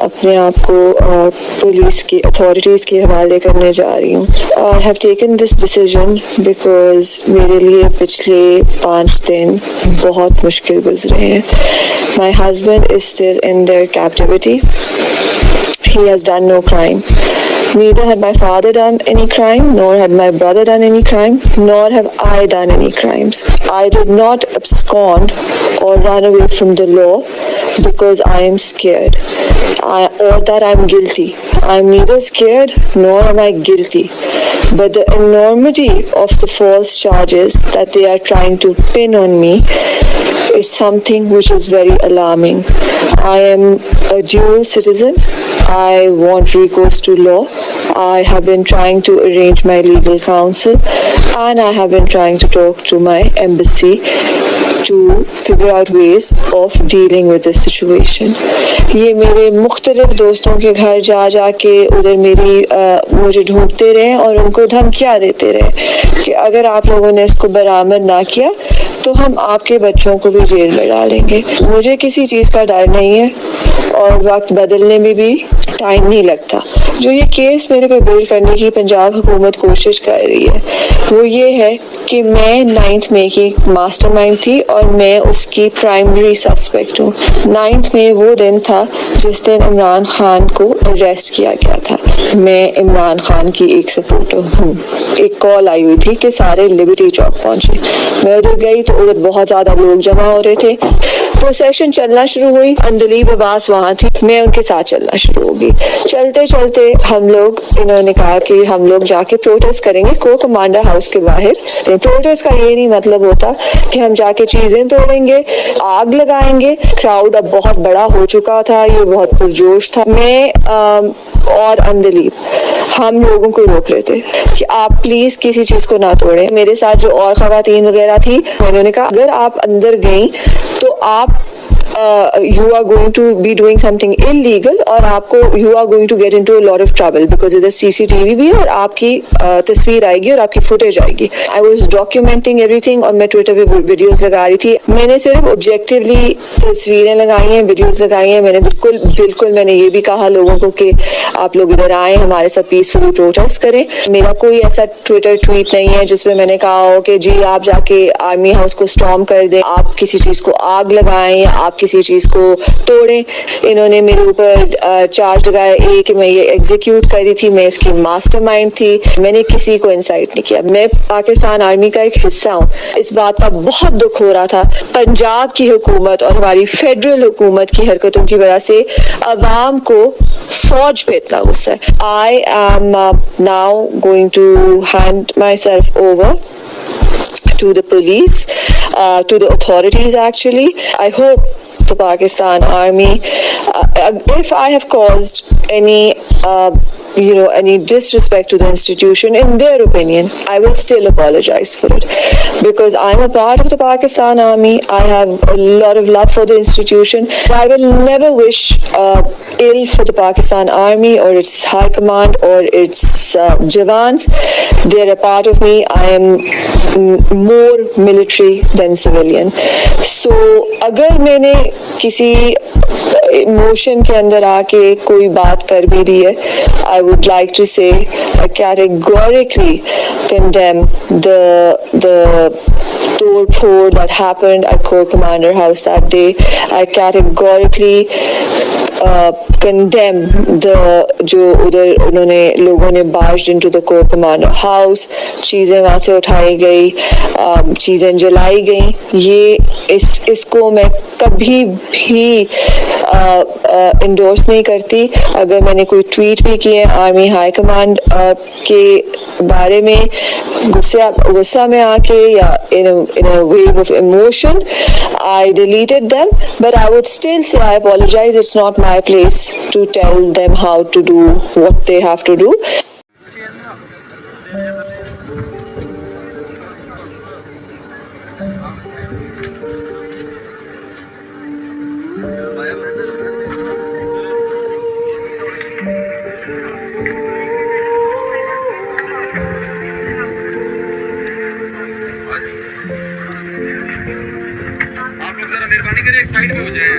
अपने आप को पुलिस की अथॉरिटीज़ के हवाले करने जा रही हूँ. I have taken this decision because मेरे लिए पिछले 5 दिन बहुत मुश्किल गुजरे हैं. My husband is still in their captivity. He has done no crime. Neither had my father done any crime, nor had my brother done any crime, nor have I done any crimes. I did not abscond or run away from the law because I am scared or that I am guilty. I am neither scared nor am I guilty. But the enormity of the false charges that they are trying to pin on me is something which is very alarming. I am a dual citizen. I want recourse to law. I have been trying to arrange my legal counsel and I have been trying to talk to my embassy to figure out ways of dealing with this situation. ये मेरे मुख्तलिफ दोस्तों के घर जा जा के उधर मुझे ढूंढते रहे और उनको धमकियाँ देते रहे कि अगर आप लोगों ने इसको बरामद ना किया तो हम आपके बच्चों को भी जेल में डालेंगे. मुझे किसी चीज़ का डर नहीं है और वक्त बदलने में भी टाइम नहीं लगता. जो ये केस मेरे पे बिल्ड करने की पंजाब हुकूमत कोशिश कर रही है वो ये है कि मैं 9 मई की मास्टरमाइंड थी और मैं उसकी प्राइमरी सस्पेक्ट हूँ. 9 मई वो दिन था जिस दिन इमरान खान को अरेस्ट किया गया था. मैं इमरान खान की एक सपोर्टर हूँ. एक कॉल आई हुई थी कि सारे लिबर्टी चौक पहुंचे. मैं उधर गई तो उधर बहुत ज़्यादा लोग जमा हो रहे थे. प्रोसेशन चलना शुरू हुई. अंदलीब अब्बास वहाँ थी. मैं उनके साथ चलना शुरू हो गई. चलते चलते इन्होंने कहा कि हम लोग जाके प्रोटेस्ट करेंगे को कमांडर हाउस के बाहर. प्रोटेस्ट का ये नहीं मतलब होता कि हम जाके चीजें तोड़ेंगे, आग लगाएंगे. क्राउड अब बहुत बड़ा हो चुका था. ये बहुत पुरजोश था. मैं और अंदलीब हम लोगों को रोक रहे थे कि आप प्लीज किसी चीज को ना तोड़ें. मेरे साथ जो और खवातीन वगैरह थी उन्होंने कहा अगर आप अंदर गई तो आप you are going to be doing something illegal और आपको you are going to get into a lot of trouble because इधर CCTV भी है और आपकी तस्वीर आएगी और आपकी फुटेज आएगी. I was documenting everything और मैं ट्विटर पे वीडियोस लगा रही थी. मैंने सिर्फ ऑब्जेक्टिवली तस्वीरें लगाई हैं, वीडियोस लगाई हैं. मैंने बिल्कुल मैंने ये भी कहा लोगों को कि आप लोग इधर आए, हमारे साथ पीसफुली प्रोटेस्ट करें. मेरा कोई ऐसा ट्विटर ट्वीट नहीं है जिसमें मैंने कहा हो कि जी आप जाके आर्मी हाउस को स्टॉर्म कर दें, आप किसी चीज को आग लगाएं या आप किसी चीज को तोड़ें. इन्होंने मेरे ऊपर चार्ज लगाया कि मैं ये एग्जीक्यूट कर रही थी, मैं इसकी मास्टरमाइंड थी. मैंने किसी को इंसाइट नहीं किया. मैं पाकिस्तान आर्मी का एक हिस्सा हूँ. इस बात का बहुत दुख हो रहा था. पंजाब की हुकूमत और हमारी फेडरल हुकूमत की हरकतों की वजह से अवाम को फौज पे इतना गुस्सा है. I am now going to hand myself over to the police, to the authorities actually. I hope the Pakistan Army, if I have caused any any disrespect to the institution, in their opinion, I will still apologize for it because I'm a part of the Pakistan Army. I have a lot of love for the institution. I will never wish ill for the Pakistan Army or its high command or its jawans. They're a part of me. I am more military than civilian. So अगर मैंने किसी emotion के अंदर आके कोई बात कर भी दी है, I would like to say I categorically condemn the tore that happened at Corps Commander House that day. I categorically condemn जो उधर उन्होंने लोगों ने barged into the Corps Commander House, चीजें वहां से उठाई गई, चीजें जलाई गई. ये इसको मैं कभी भी इंडोर्स नहीं करती. अगर मैंने कोई ट्वीट भी किए आर्मी हाई कमांड के बारे में गुस्सा में आके या in a wave of emotion, I deleted them, but I would still say I apologize. It's not my place to tell them how to do what they have to do. मेहरबानी करिए एक साइड में हो जाए.